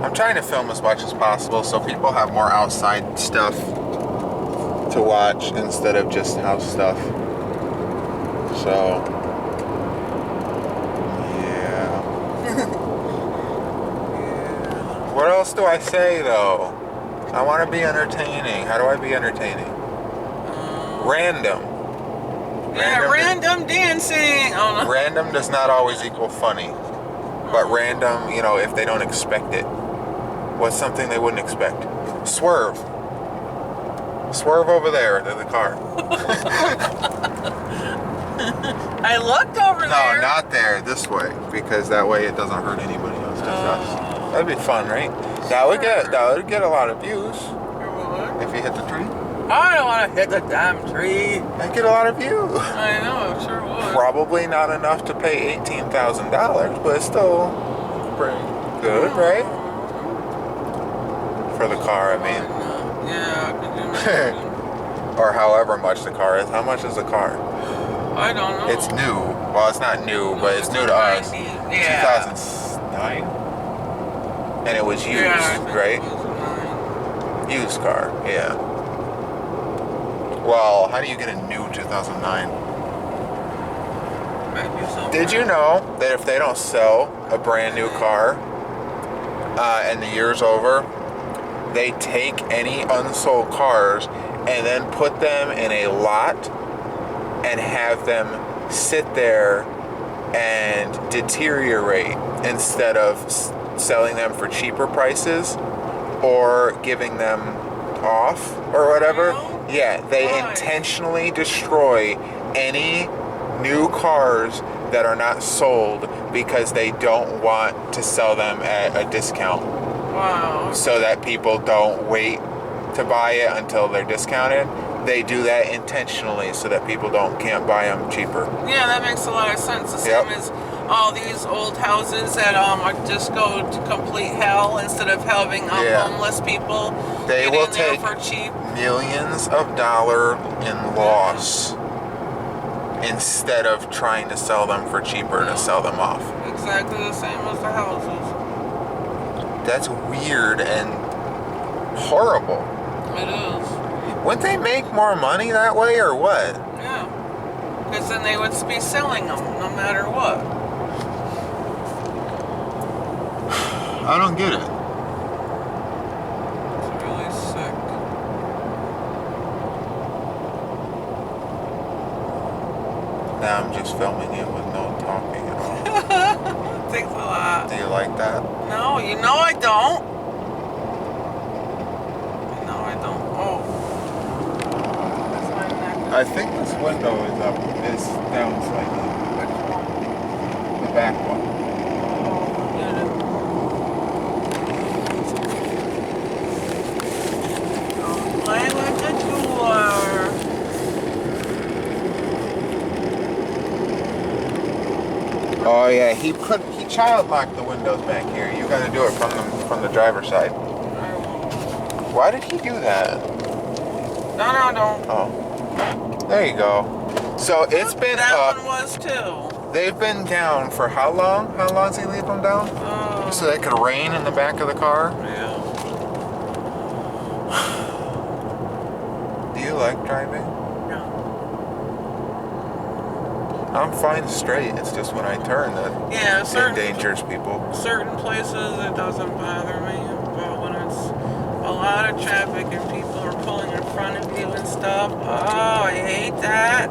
I'm trying to film as much as possible so people have more outside stuff to watch instead of just house stuff. So, yeah. What else do I say though? I want to be entertaining. How do I be entertaining? Random. Yeah, random dancing. Oh, no. Random does not always equal funny. But random, you know, if they don't expect it. What's something they wouldn't expect? Swerve. Swerve over there to the car. I looked over there. No, not there. This way. Because that way it doesn't hurt anybody else. Just us. That'd be fun, right? That would get a lot of views. If you hit the tree. I don't want to hit the damn tree. That'd get a lot of views. I know, it sure would. Probably not enough to pay $18,000, but it's still pretty good, right? For the car, I mean. Yeah, I could do or however much the car is. How much is the car? I don't know. It's new. Well, it's not new, but it's new to us. Yeah. 2009? And it was used, right? It was Used car, yeah. Well, how do you get a new 2009? Did you know that if they don't sell a brand new car and the year's over, they take any unsold cars and then put them in a lot and have them sit there and deteriorate instead of selling them for cheaper prices or giving them off or whatever? Yeah, they intentionally destroy any new cars that are not sold because they don't want to sell them at a discount. Wow. So that people don't wait to buy it until they're discounted. They do that intentionally so that people can't buy them cheaper. Yeah, that makes a lot of sense. The same as all these old houses that just go to complete hell instead of having homeless people. They will take for cheap. millions of dollars in loss instead of trying to sell them for cheaper to sell them off. Exactly the same as the houses. That's weird and horrible. It is. Wouldn't they make more money that way or what? Yeah. Because then they would be selling them no matter what. I don't get it. It's really sick. Now I'm just filming it with no talking at all. Thanks a lot. Do you like that? No, you know I don't. No, I don't. Oh. That's my neck. I think this window is down slightly. Which one? The back one. Oh, get it. Don't play with the door. Oh yeah, he child locked the windows back here. You got to do it from the driver's side. Why did he do that? No, don't. Oh, there you go. So it's been that one was too. They've been down for how long? How long does he leave them down? So they could rain in the back of the car. Yeah. Do you like driving? I'm fine straight. It's just when I turn that endangers people. Certain places it doesn't bother me, but when it's a lot of traffic and people are pulling in front of you and stuff, oh, I hate that.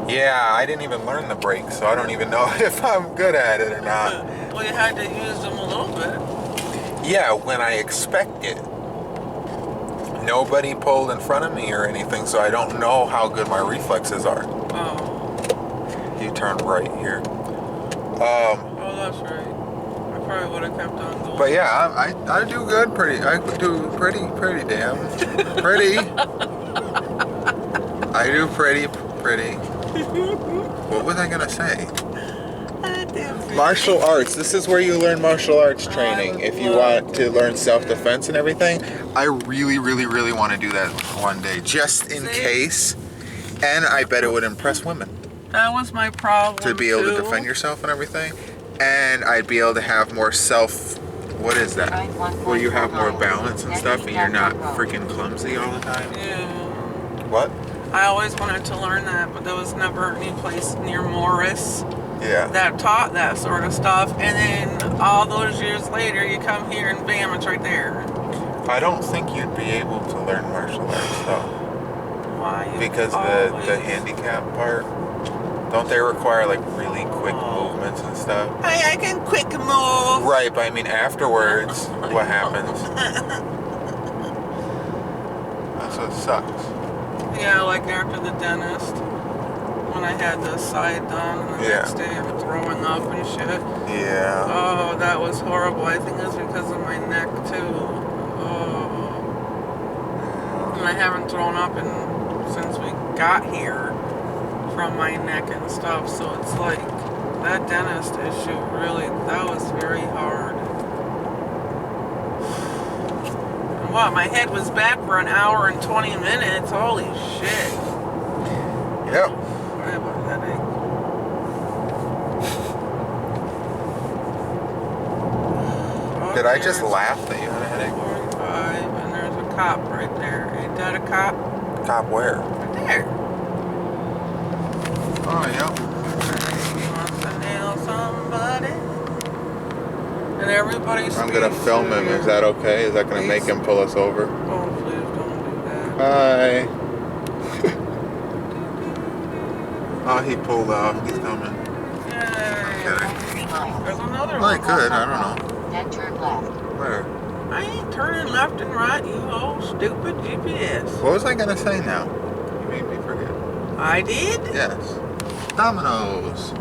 Yeah, I didn't even learn the brakes, so I don't even know if I'm good at it or not. Well, you had to use them a little bit. Yeah, when I expect it. Nobody pulled in front of me or anything, so I don't know how good my reflexes are. Oh. You turn right here. Oh, that's right. I probably would have kept on going. But yeah, I do good I do pretty damn. Pretty. I do pretty. What was I gonna say? Martial arts. This is where you learn martial arts training. If you want to learn self-defense and everything. I really want to do that one day. Just in case. And I bet it would impress women. That was my problem. To be able to defend yourself and everything. And I'd be able to have more What is that? Where you have more balance and stuff and you're not freaking clumsy all the time? Yeah. What? I always wanted to learn that, but there was never any place near Morris that taught that sort of stuff. And then all those years later, you come here and bam, it's right there. I don't think you'd be able to learn martial arts though. Why? Because the handicap part, don't they require like really quick movements and stuff? Hey, I can quick move. Right, but I mean afterwards, what happens? That's what sucks. Yeah, like after the dentist, when I had the side done, and the next day I'm throwing up and shit. Yeah. Oh, that was horrible. I think it's because of my neck too. Oh. And I haven't thrown up since we got here from my neck and stuff. So it's like that dentist issue really, that was very hard. What, my head was back for an hour and 20 minutes. Holy shit. Yep. I have a headache. Did I just laugh that you had a headache? 45, and there's a cop right there. Ain't that a cop? Cop where? Right there. Oh, yep. He wants to nail somebody. And everybody's. I'm gonna film him. Is that okay? Is that gonna make him pull us over? Oh, please don't do that. Hi. Oh, he pulled off. He's coming. Yay. Okay. There's another Well, he one. could. I don't know. Then turn left. Where? I ain't turning left and right, you old stupid GPS. What was I gonna say now? You made me forget. I did? Yes. Dominoes.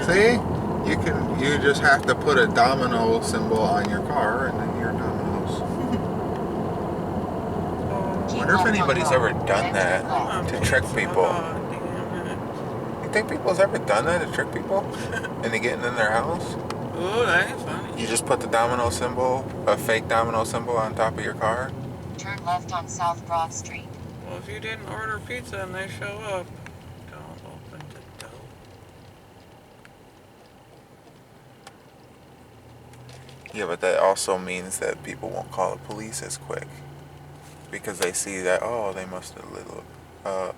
See? You just have to put a domino symbol on your car and then you're Domino's. I wonder if anybody's ever done that to trick people. Oh, damn it. You think people's ever done that to trick people? And they get in their house? Oh, that ain't funny. You just put the domino symbol, a fake domino symbol on top of your car? Turn left on South Broad Street. Well, if you didn't order pizza and they show up, don't open the door. Yeah, but that also means that people won't call the police as quick. Because they see that, oh, they must have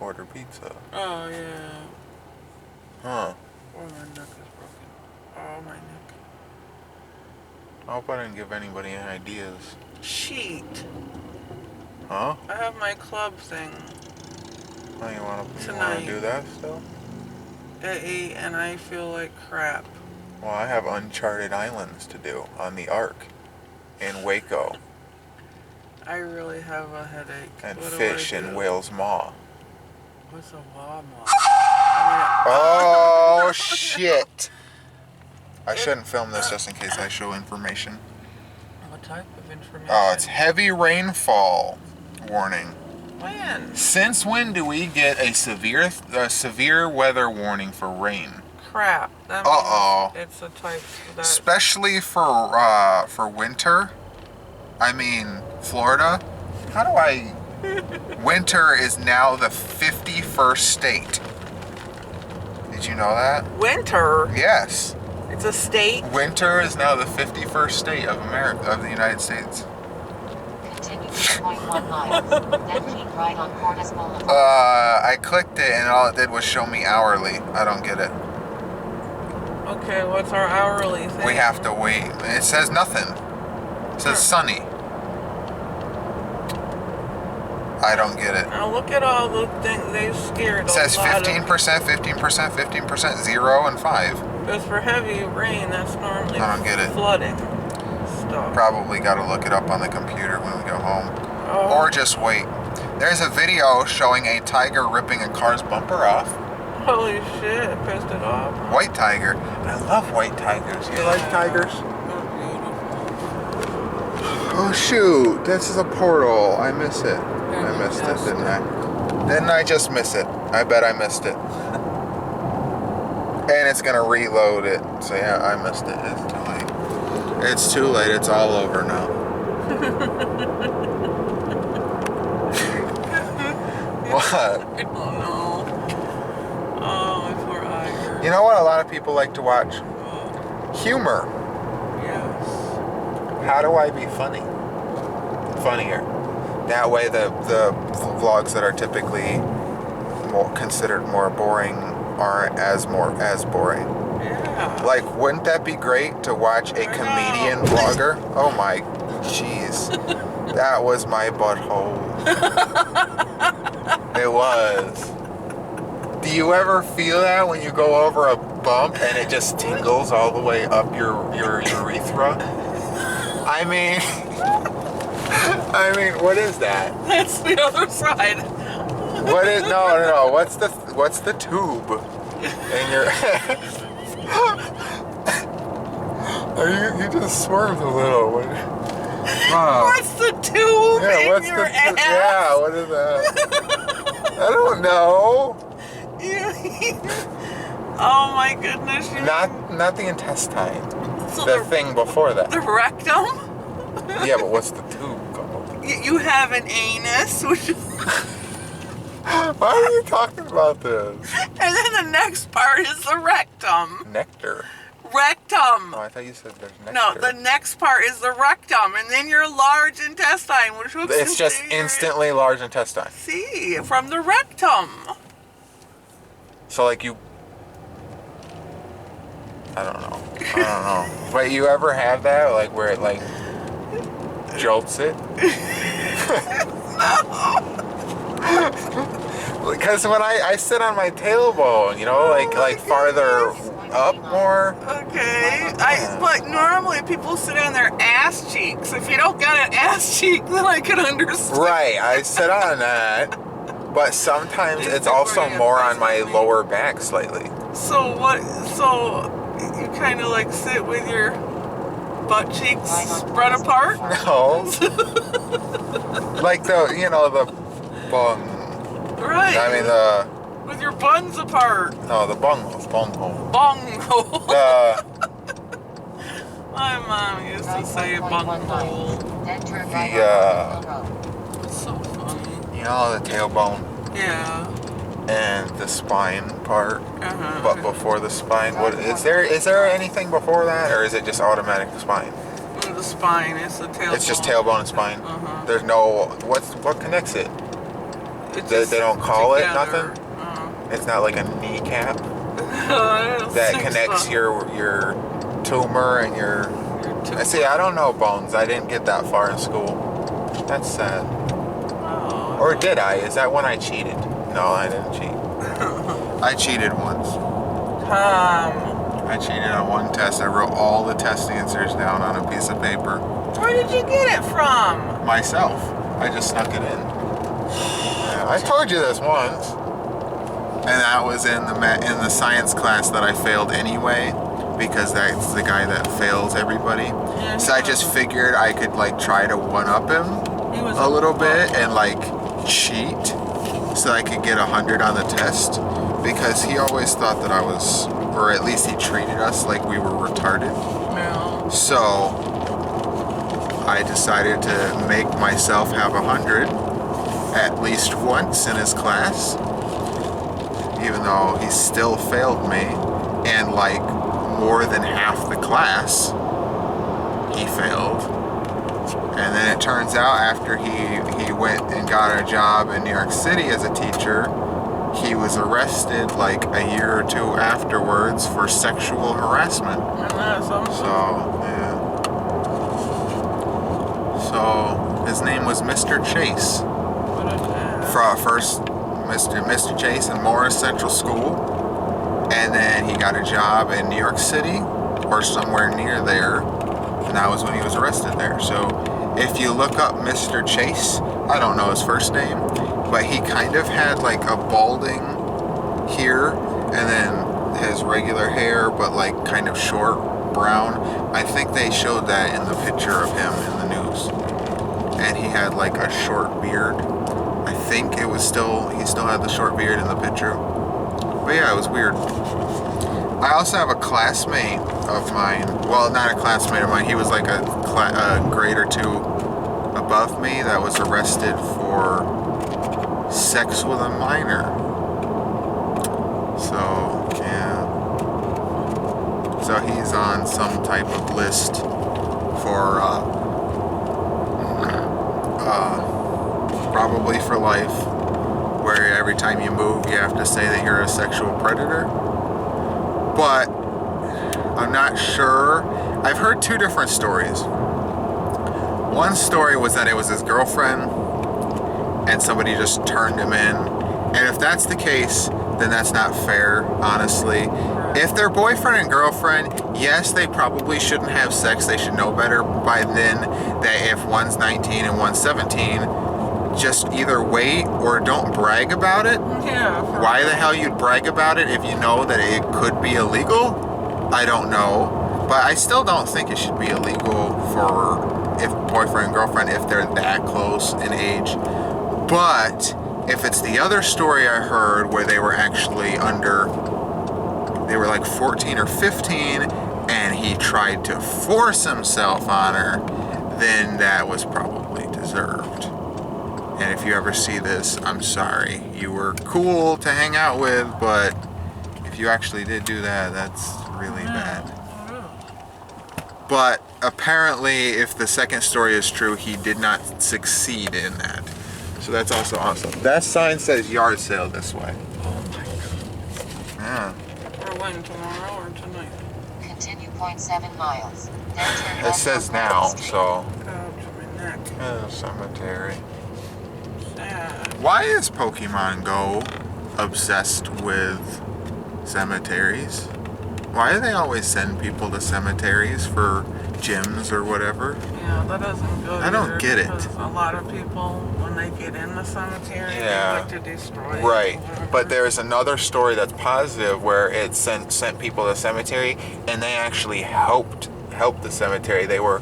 ordered pizza. Oh, yeah. Huh. Oh, my neck is broken. Oh, my neck. I hope I didn't give anybody any ideas. Cheat. Huh? I have my club thing Oh, you want to Tonight. do that still? at 8 and I feel like crap. Well, I have Uncharted Islands to do on the Ark in Waco. I really have a headache. And What do fish I in do? Whale's Maw. What's a Walmart? Oh, shit. I shouldn't film this just in case I show information. What type of information? Oh, it's heavy rainfall warning. When? Since when do we get a severe weather warning for rain? Crap. That means Uh-oh. it's a type that. Especially for winter. I mean, Florida. How do I... Winter is now the 51st state. Did you know that? Winter? Yes. It's a state? Winter is now the 51st state of America, of the United States. Continue 2.1 miles. Then keep right on Cordes Boulevard. I clicked it and all it did was show me hourly. I don't get it. Okay, what's our hourly thing? We have to wait. It says nothing. It says sunny. I don't get it. Now look at all the things they've scared. It says a lot 15%, 15%, 15%, 0, and 5. Because for heavy rain, that's normally I don't get it. flooding stuff. Probably got to look it up on the computer when we go home. Oh. Or just wait. There's a video showing a tiger ripping a car's bumper off. Holy shit, it pissed it off. White tiger. I love white tigers. You like tigers? They're beautiful. Oh shoot, this is a portal. I miss it. I missed it, didn't I? Didn't I just miss it? I bet I missed it. And it's gonna reload it. So yeah, I missed it. It's too late. It's too late. It's all over now. What? I don't know. Oh, my poor eye hurts. You know what a lot of people like to watch? Oh, Humor. yeah. How do I be funnier? That way the vlogs that are typically considered more boring aren't as boring. Yeah. Like, wouldn't that be great to watch a comedian vlogger? Oh my, jeez. That was my butthole. It was. Do you ever feel that when you go over a bump and it just tingles all the way up your urethra? I mean, what is that? That's the other side. What is no? What's the tube in your? You just swerved a little. What's the tube in your ass? Yeah, what is that? I don't know. Oh my goodness. Not the intestine. So the thing before that. The rectum? Yeah, but what's the tube called? You have an anus, which is... Why are you talking about this? And then the next part is the rectum. Nectar. Rectum. Oh, I thought you said there's nectar. No, the next part is the rectum, and then your large intestine, which hooks It's just instantly large intestine. See, from the rectum. So like you... I don't know. But you ever have that, like where it like jolts it? No. Because when I sit on my tailbone, you know, like farther up more. Okay. But normally people sit on their ass cheeks. If you don't got an ass cheek, then I could understand. Right, I sit on that. But sometimes it's also more on my lower back slightly. So you kind of like sit with your butt cheeks spread apart? No. Like the bung. Right. I mean with your buns apart. No, the bunghole. Bunghole. My mom used to say bunghole. It's so funny. You know the tailbone Yeah. and the spine part. Uh-huh. But before the spine, what is there anything before that, or is it just automatic spine? The spine is the tailbone. It's just tailbone and spine. Uh-huh. There's no what connects it? They don't call it nothing. It's not like a kneecap that connects your tumor and your. See, I don't know bones. I didn't get that far in school. That's sad. Oh. Or did I? Is that when I cheated? No, I didn't cheat. I cheated once. I cheated on one test. I wrote all the test answers down on a piece of paper. Where did you get it from? Myself. I just snuck it in. Yeah, I told you this once. And that was in the science class that I failed anyway, because that's the guy that fails everybody. Yeah, so I just figured I could like try to one-up him a little bit and like cheat so I could get 100 on the test, because he always thought that I was, or at least he treated us like we were retarded. No. So I decided to make myself have 100 at least once in his class, even though he still failed me, and like more than half the class he failed. And then it turns out after he went and got a job in New York City as a teacher, he was arrested like a year or two afterwards for sexual harassment. So, yeah. So, his name was Mr. Chase. First, Mr. Chase in Morris Central School. And then he got a job in New York City, or somewhere near there. And that was when he was arrested there. So, if you look up Mr. Chase, I don't know his first name, but he kind of had like a balding here, and then his regular hair, but like kind of short brown. I think they showed that in the picture of him in the news. And he had like a short beard. I think he still had the short beard in the picture. But yeah, it was weird. I also have a classmate of mine. Well, not a classmate of mine. He was like a grade or two above me that was arrested for sex with a minor. So, yeah. So he's on some type of list for probably for life, where every time you move you have to say that you're a sexual predator. But I'm not sure. I've heard two different stories. One story was that it was his girlfriend and somebody just turned him in. And if that's the case, then that's not fair, honestly. If they're boyfriend and girlfriend, yes, they probably shouldn't have sex. They should know better by then that if one's 19 and one's 17, just either wait or don't brag about it. Yeah. Why the hell you'd brag about it if you know that it could be illegal? I don't know. But I still don't think it should be illegal for if boyfriend and girlfriend if they're that close in age. But if it's the other story I heard where they were actually they were like 14 or 15 and he tried to force himself on her, then that was probably deserved. And if you ever see this, I'm sorry. You were cool to hang out with, but if you actually did do that, that's really bad. But apparently, if the second story is true, he did not succeed in that. So that's also awesome. That sign says yard sale this way. Oh my Yeah. god. Or when, tomorrow or tonight? Continue 0.7 miles. Then turn It left says on now, Street. so. Oh, to my neck. Cemetery. Sad. Why is Pokemon Go obsessed with cemeteries? Why do they always send people to cemeteries for gyms or whatever? Yeah, that doesn't go. I don't get it. Because a lot of people, when they get in the cemetery, Yeah. they like to destroy it. Right, or whatever. but there's another story that's positive where it sent people to the cemetery and they actually helped the cemetery. They were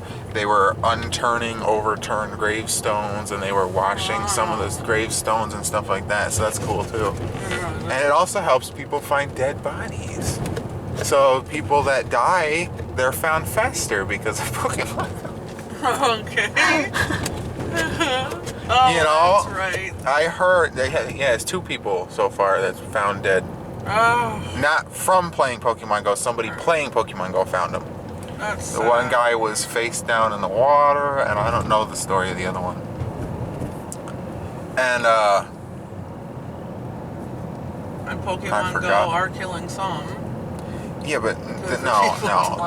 unturning overturned gravestones and they were washing some of those gravestones and stuff like that. So that's cool too. And it also helps people find dead bodies. So people that die, they're found faster because of Pokemon. Okay. Oh, You know, that's right. I heard it's 2 people so far that's found dead. Oh, Not from playing Pokemon Go. Somebody playing Pokemon Go found them. that's The one guy was face down in the water, and I don't know the story of the other one. And And I Pokemon Go forgot. are killing some. yeah, but no.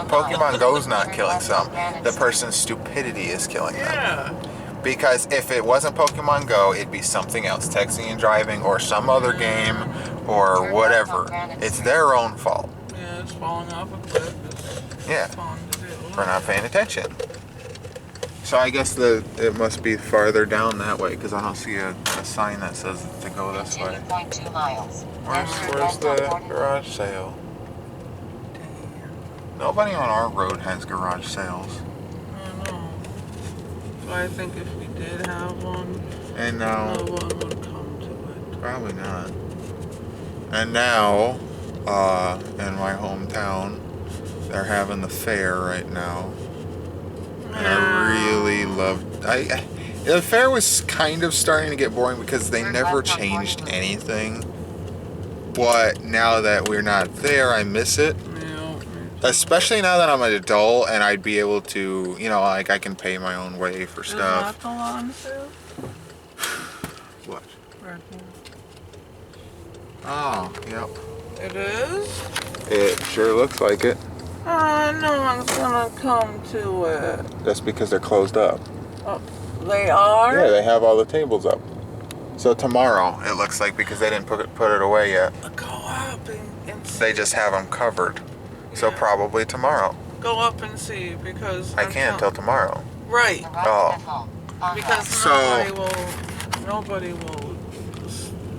Pokemon Go's not killing some. The person's stupidity is killing them. Yeah. Because if it wasn't Pokemon Go, it'd be something else, texting and driving, or some other game, or whatever. It's their own fault. Yeah, it's falling off a cliff. It's Yeah. fun to do. For not paying attention. So I guess it must be farther down that way because I don't see a sign that says to go this way. Continue 0.2 miles. Then turn Where's left the on Gordon. garage sale? Damn. Nobody on our road has garage sales. I know. So I think if we did have one, And no now, one would come to it. probably not. And now, in my hometown, they're having the fair right now. And I really loved. The fair was kind of starting to get boring because they never changed anything. But now that we're not there, I miss it. Yeah. Especially now that I'm an adult and I'd be able to, like I can pay my own way for Is stuff. that the lawn sale? What? Right here. Oh, yep. It is? It sure looks like it. No one's gonna come to it. That's because they're closed up. Oh, they are? Yeah, they have all the tables up. So tomorrow, it looks like, because they didn't put it away yet. Go up and see. They just have them covered. So Yeah. probably tomorrow. Go up and see because I can't until tomorrow. Right. Arrive Oh. at home. On Because right. nobody will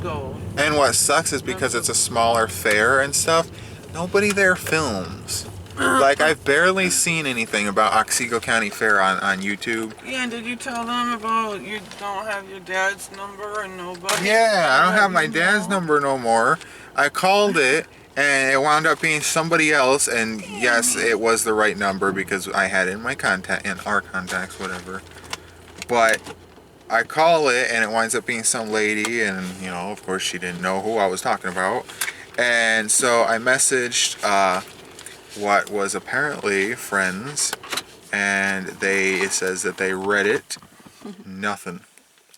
go. And what sucks is because it's a smaller fair and stuff, nobody there films. Like, I've barely seen anything about Otsego County Fair on YouTube. Yeah, and did you tell them about you don't have your dad's number and nobody? Yeah, I don't have my You dad's know? number no more. I called it, and it wound up being somebody else, and yes, it was the right number because I had it in my our contacts, whatever. But I call it, and it winds up being some lady, and, of course, she didn't know who I was talking about. And so I messaged what was apparently friends and it says that they read it. Nothing.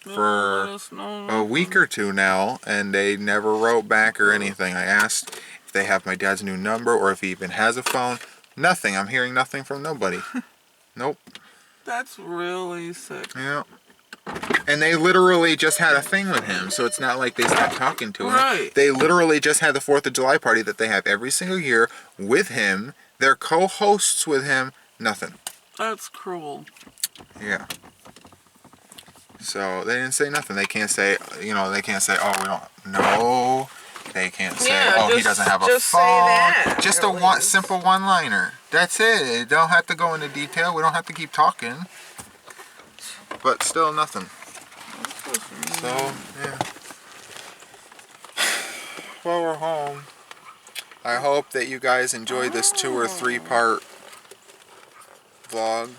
For a week or two now, and they never wrote back or anything. I asked if they have my dad's new number or if he even has a phone. Nothing. I'm hearing nothing from nobody. Nope. That's really sick. Yeah. And they literally just had a thing with him, so it's not like they stopped talking to him. Right. They literally just had the 4th of July party that they have every single year with him. They're co-hosts with him. Nothing. That's cruel. Yeah. So they didn't say nothing. They can't say, they can't say, oh, we don't know. They can't say, he doesn't have a phone. Say that, just a simple one-liner. That's it. It don't have to go into detail. We don't have to keep talking. But still nothing. So, yeah. Well, we're home. I hope that you guys enjoyed this 2 or 3 part vlog.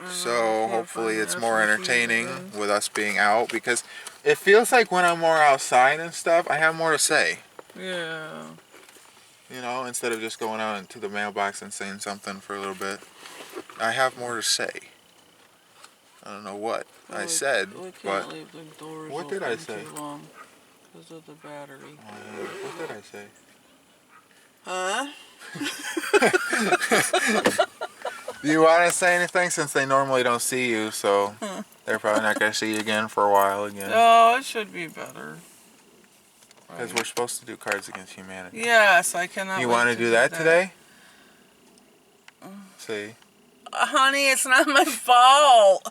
So hopefully it's more entertaining with us being out, because it feels like when I'm more outside and stuff, I have more to say. Yeah. Instead of just going out into the mailbox and saying something for a little bit, I have more to say. I don't know what I said, but leave the doors what did I say? Too long because of the battery. What did I say? Huh? Do you want to say anything, since they normally don't see you, so they're probably not going to see you again for a while again? No, it should be better. Because we're supposed to do Cards Against Humanity. Yes, I cannot. You want to do that today? See? Honey, it's not my fault.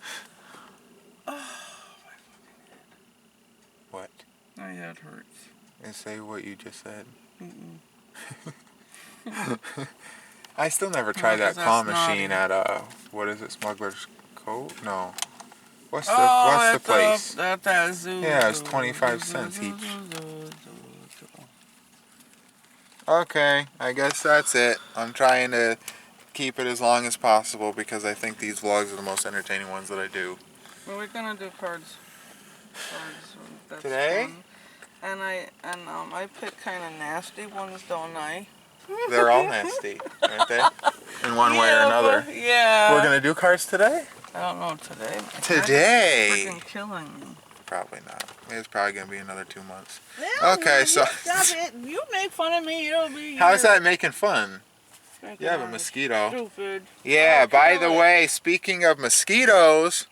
What? My head hurts. And say what you just said. I still never tried that claw machine at what is it, Smuggler's Cove? No. What's the place? That zoo. Yeah, it's 25 cents each. Okay, I guess that's it. I'm trying to keep it as long as possible because I think these vlogs are the most entertaining ones that I do. Well, we're gonna do cards. That's today? Fun. And I pick kind of nasty ones, don't I? They're all nasty, aren't they? In one way or another. Yeah. We're gonna do cards today? I don't know, today. Today? Freaking killing me. Probably not. It's probably gonna be another 2 months. Yeah, okay, man, so you make fun of me, it'll be. How's that making fun? You have a mosquito. Stupid. Yeah. By the way, speaking of mosquitoes.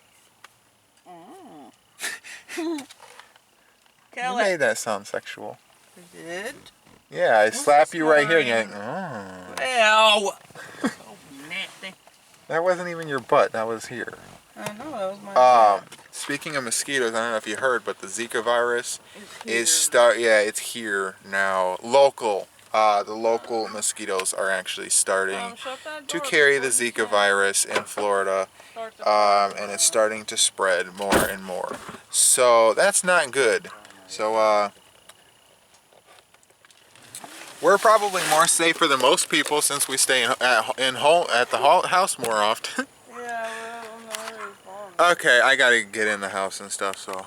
You made that sound sexual. I did? Yeah, I slap you right here and you're like, oh. Ow! So nasty. That wasn't even your butt, that was here. I know, that was my butt. Speaking of mosquitoes, I don't know if you heard, but the Zika virus it's here now. The local mosquitoes are actually starting to carry the Zika virus in Florida. And it's starting to spread more and more. So that's not good. So we're probably more safer than most people since we stay at the house more often. Yeah, well, no, Okay, I gotta get in the house and stuff, so